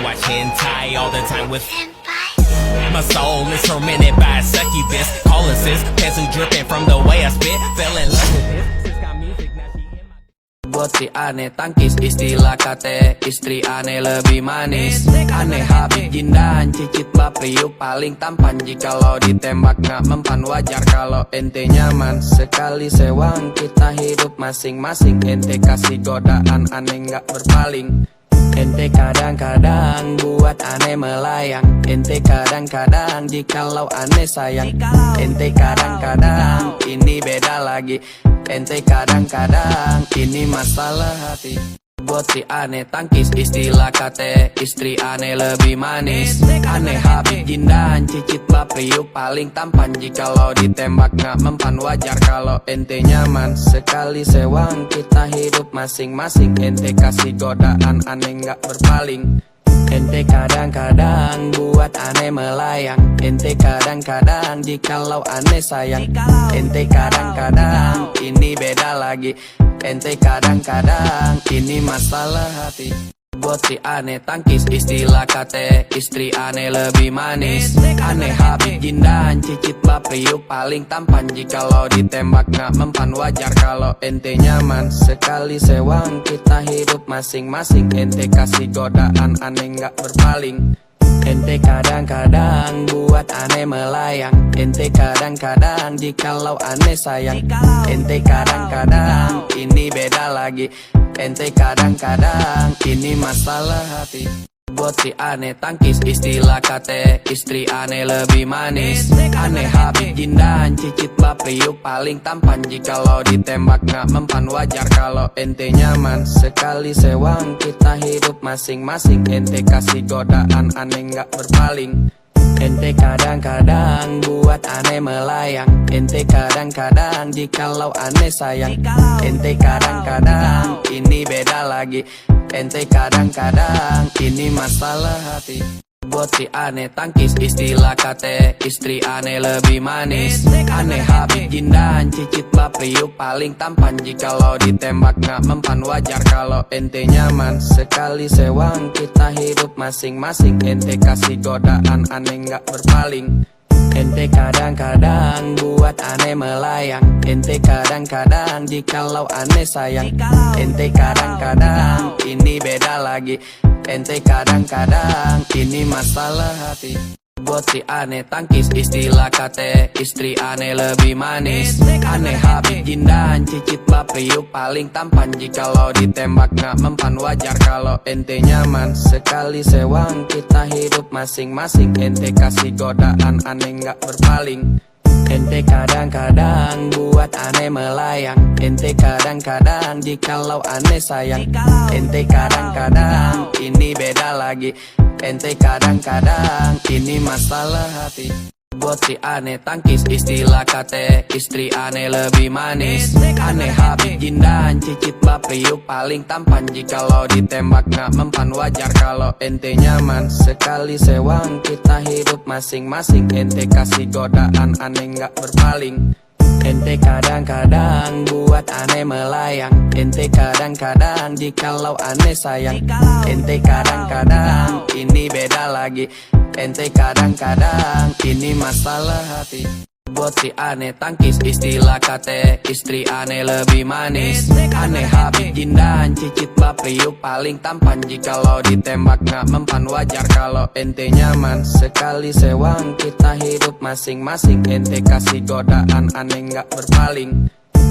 watch hentai all the time with my soul is tormented by a succubus. Calling sis, pencil dripping from the way I spit. Fell in love with this. Sis got music, now she in my... Buat si aneh tangkis, istilah kate istri aneh lebih manis. Aneh habis gindahan, cicit bapriuk paling tampan. Jikalau ditembak gak mempan, wajar kalau ente nyaman. Sekali sewang kita hidup masing-masing. Ente kasih godaan, aneh gak berpaling. Ente kadang-kadang buat aneh melayang. Ente kadang-kadang jikalau aneh sayang. Ente kadang-kadang ini beda lagi. Ente kadang-kadang ini masalah hati. Buat si aneh tangkis, istilah kate istri aneh lebih manis. Aneh habis gindahan, cicit bapriuk paling tampan. Jikalau ditembak gak mempan, wajar kalau ente nyaman. Sekali sewang kita hidup masing-masing. Ente kasih godaan, aneh gak berpaling. Ente kadang-kadang buat aneh melayang. Ente kadang-kadang jikalau aneh sayang. Ente kadang-kadang ini beda lagi. Ente kadang-kadang ini masalah hati. Buat si aneh tangkis, istilah kate istri aneh lebih manis. Aneh habis gindahan, cicit bapriuk paling tampan. Jikalau ditembak gak mempan, wajar kalau ente nyaman. Sekali sewang kita hidup masing-masing. Ente kasih godaan, aneh gak berpaling. Ente kadang-kadang buat aneh melayang. Ente kadang-kadang jikalau aneh sayang. Ente kadang-kadang ini beda lagi. Ente kadang-kadang ini masalah hati. Buat si aneh tangkis, istilah kate istri aneh lebih manis. Aneh habis gindahan, cicit bapriuk paling tampan. Jikalau ditembak gak mempan, wajar kalau ente nyaman. Sekali sewang kita hidup masing-masing. Ente kasih godaan, aneh gak berpaling. Ente kadang-kadang buat aneh melayang. Ente kadang-kadang jikalau aneh sayang. Ente kadang-kadang ini beda lagi. Ente kadang-kadang ini masalah hati. Buat si aneh tangkis, istilah kate istri aneh lebih manis. Aneh habis gindahan, cicit bapriuk paling tampan. Jikalau ditembak gak mempan, wajar kalau ente nyaman. Sekali sewang kita hidup masing-masing. Ente kasih godaan, aneh gak berpaling. Ente kadang-kadang buat aneh melayang. Ente kadang-kadang jikalau aneh sayang. Ente kadang-kadang ini beda lagi. Ente kadang-kadang ini masalah hati. Buat si aneh tangkis, istilah kate istri aneh lebih manis. Aneh habis gindahan, cicit bapriuk paling tampan. Jikalau ditembak gak mempan, wajar kalau ente nyaman. Sekali sewang kita hidup masing-masing. Ente kasih godaan, aneh gak berpaling. Ente kadang-kadang buat aneh melayang. Ente kadang-kadang jikalau aneh sayang. Ente kadang-kadang ini beda lagi. Ente kadang-kadang ini masalah hati. Buat si aneh tangkis, istilah kate istri aneh lebih manis. Aneh habis gindahan, cicit bapriuk paling tampan. Jikalau ditembak gak mempan, wajar kalau ente nyaman. Sekali sewang kita hidup masing-masing. Ente kasih godaan, aneh gak berpaling. Ente kadang-kadang buat aneh melayang. Ente kadang-kadang jikalau aneh sayang. Ente kadang-kadang ini beda lagi. Ente kadang-kadang ini masalah hati. Buat si aneh tangkis, istilah kate istri aneh lebih manis. Aneh habis gindahan, cicit bapriuk paling tampan. Jikalau ditembak gak mempan, wajar kalau ente nyaman. Sekali sewang kita hidup masing-masing. Ente kasih godaan, aneh gak berpaling.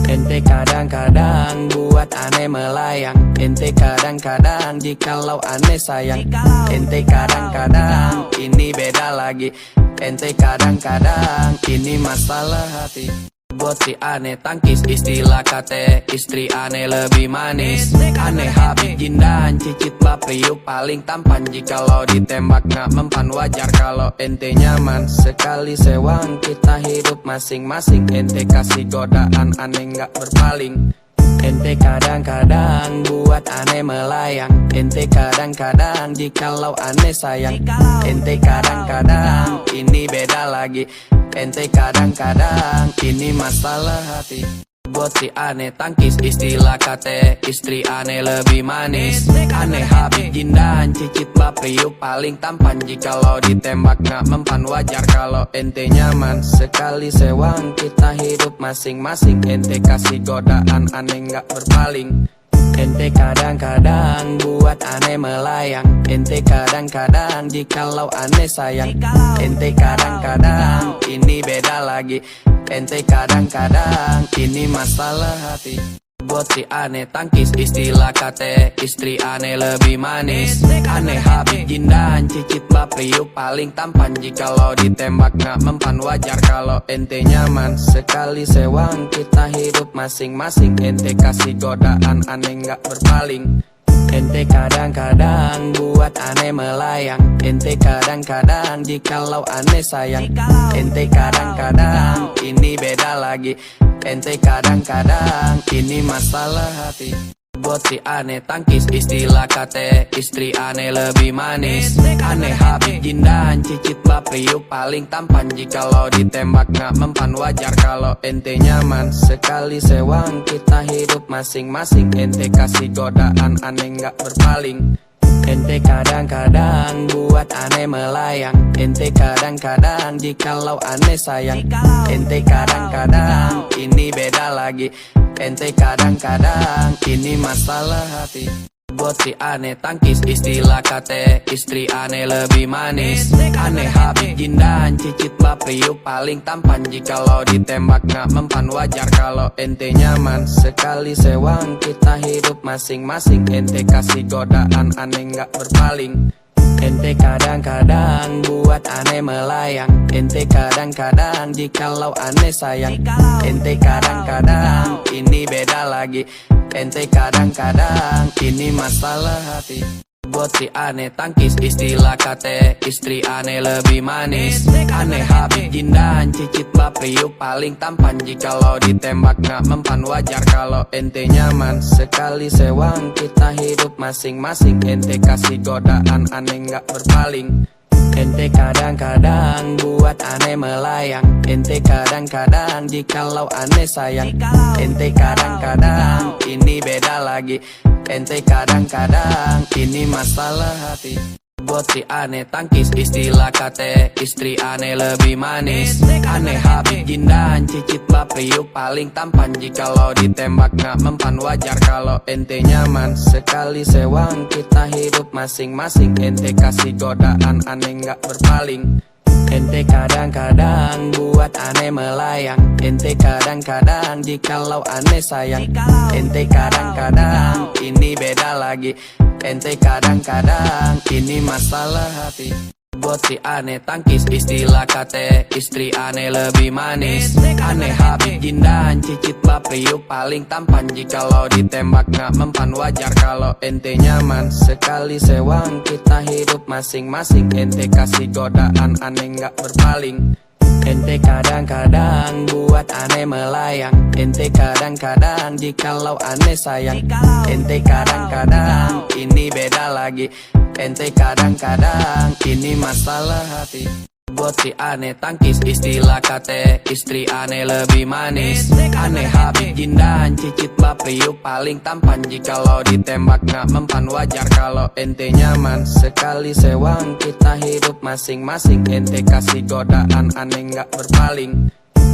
Ente kadang-kadang buat aneh melayang. Ente kadang-kadang jikalau aneh sayang. Ente kadang-kadang ini beda lagi. Ente kadang-kadang ini masalah hati. Buat si aneh tangkis, istilah kate istri aneh lebih manis. Aneh habis gindahan, cicit bapriuk paling tampan. Jikalau ditembak gak mempan, wajar kalau ente nyaman. Sekali sewang kita hidup masing-masing. Ente kasih godaan, aneh gak berpaling. Ente kadang-kadang buat aneh melayang. Ente kadang-kadang jikalau aneh sayang. Ente kadang-kadang ini beda lagi. Ente kadang-kadang ini masalah hati. Buat si aneh tangkis istilah kate istri aneh lebih manis. Aneh habib jindahan cicit bapriuk paling tampan. Jikalau ditembak gak mempan wajar kalau ente nyaman. Sekali sewang kita hidup masing-masing. Ente kasih godaan aneh gak berpaling. Ente kadang-kadang buat aneh melayang. Ente kadang-kadang jikalau aneh sayang. Ente kadang-kadang ini beda lagi. Ente kadang-kadang ini masalah hati. Buat si aneh tangkis istilah kate istri aneh lebih manis. Aneh habib jindahan cicit bapriuk paling tampan. Jikalau ditembak gak mempan wajar kalau ente nyaman. Sekali sewang kita hidup masing-masing. Ente kasih godaan aneh gak berpaling. Ente kadang-kadang buat aneh melayang. Ente kadang-kadang jikalau aneh sayang. Ente kadang-kadang ini beda lagi. Ente kadang-kadang ini masalah hati. Buat si aneh tangkis istilah kate istri aneh lebih manis. Aneh habib jindahan cicit bapriuk paling tampan. Jikalau ditembak gak mempan wajar kalau ente nyaman. Sekali sewang kita hidup masing-masing. Ente kasih godaan aneh gak berpaling. Ente kadang-kadang buat aneh melayang. Ente kadang-kadang jikalau aneh sayang. Ente kadang-kadang ini beda lagi. Ente kadang-kadang ini masalah hati. Buat si aneh tangkis istilah kate istri aneh lebih manis. Aneh habib jindahan cicit bapriuk paling tampan. Jikalau ditembak gak mempan wajar kalau ente nyaman. Sekali sewang kita hidup masing-masing. Ente kasih godaan aneh gak berpaling. Ente kadang-kadang buat aneh melayang. Ente kadang-kadang jikalau aneh sayang. Ente kadang-kadang ini beda lagi. Ente kadang-kadang ini masalah hati. Buat si aneh tangkis istilah kate istri aneh lebih manis. Aneh habib jindahan cicit bapriuk paling tampan. Jikalau ditembak gak mempan wajar kalau ente nyaman. Sekali sewang kita hidup masing-masing. Ente kasih godaan aneh gak berpaling. Ente kadang-kadang buat aneh melayang. Ente kadang-kadang jikalau aneh sayang. Ente kadang-kadang ini beda lagi. Ente kadang-kadang ini masalah hati. Buat si aneh tangkis istilah kate istri aneh lebih manis. Aneh habib jindahan cicit bapriuk paling tampan. Jikalau ditembak gak mempan wajar kalau ente nyaman. Sekali sewang kita hidup masing-masing. Ente kasih godaan aneh gak berpaling. Ente kadang-kadang buat aneh melayang. Ente kadang-kadang jikalau aneh sayang. Ente kadang-kadang ini beda lagi. Ente kadang-kadang ini masalah hati. Buat si aneh tangkis istilah kate istri aneh lebih manis. Aneh habib jindahan cicit bapriuk paling tampan. Jikalau ditembak gak mempan wajar kalau ente nyaman. Sekali sewang kita hidup masing-masing. Ente kasih godaan aneh gak berpaling. Ente kadang-kadang buat aneh melayang. Ente kadang-kadang jikalau aneh sayang. Ente kadang-kadang ini beda lagi. Ente kadang-kadang ini masalah hati. Buat si aneh tangkis istilah kate istri aneh lebih manis. Aneh habib jindahan cicit bapriuk paling tampan. Jikalau ditembak gak mempan wajar kalau ente nyaman. Sekali sewang kita hidup masing-masing. Ente kasih godaan aneh gak berpaling.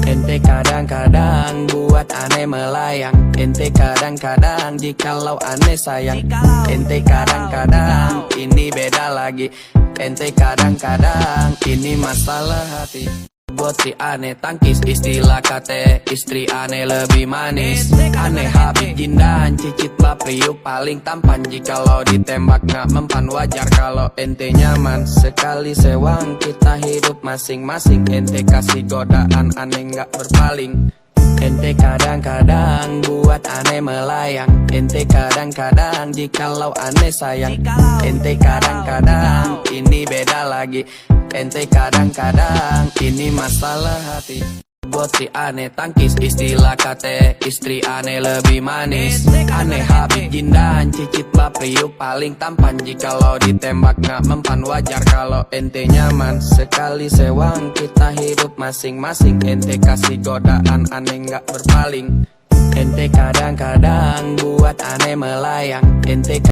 Ente kadang-kadang buat aneh melayang. Ente kadang-kadang jikalau aneh sayang. Ente kadang-kadang ini beda lagi. Ente kadang-kadang ini masalah hati. Buat si aneh tangkis istilah kate istri aneh lebih manis. Aneh habib jindahan cicit bapriuk paling tampan. Jikalau ditembak gak mempan wajar kalau ente nyaman. Sekali sewang kita hidup masing-masing. Ente kasih godaan aneh gak berpaling. Ente kadang-kadang buat aneh melayang. Ente kadang-kadang jikalau aneh sayang. Ente kadang-kadang ini beda lagi. Ente kadang-kadang ini masalah hati. Buat si aneh tangkis istilah kate istri aneh lebih manis. Aneh habib jindahan cicit bapriuk paling tampan. Jikalau ditembak gak mempan wajar kalau ente nyaman. Sekali sewang kita hidup masing-masing. Ente kasih godaan aneh gak berpaling. Ente kadang-kadang buat aneh melayang. Ente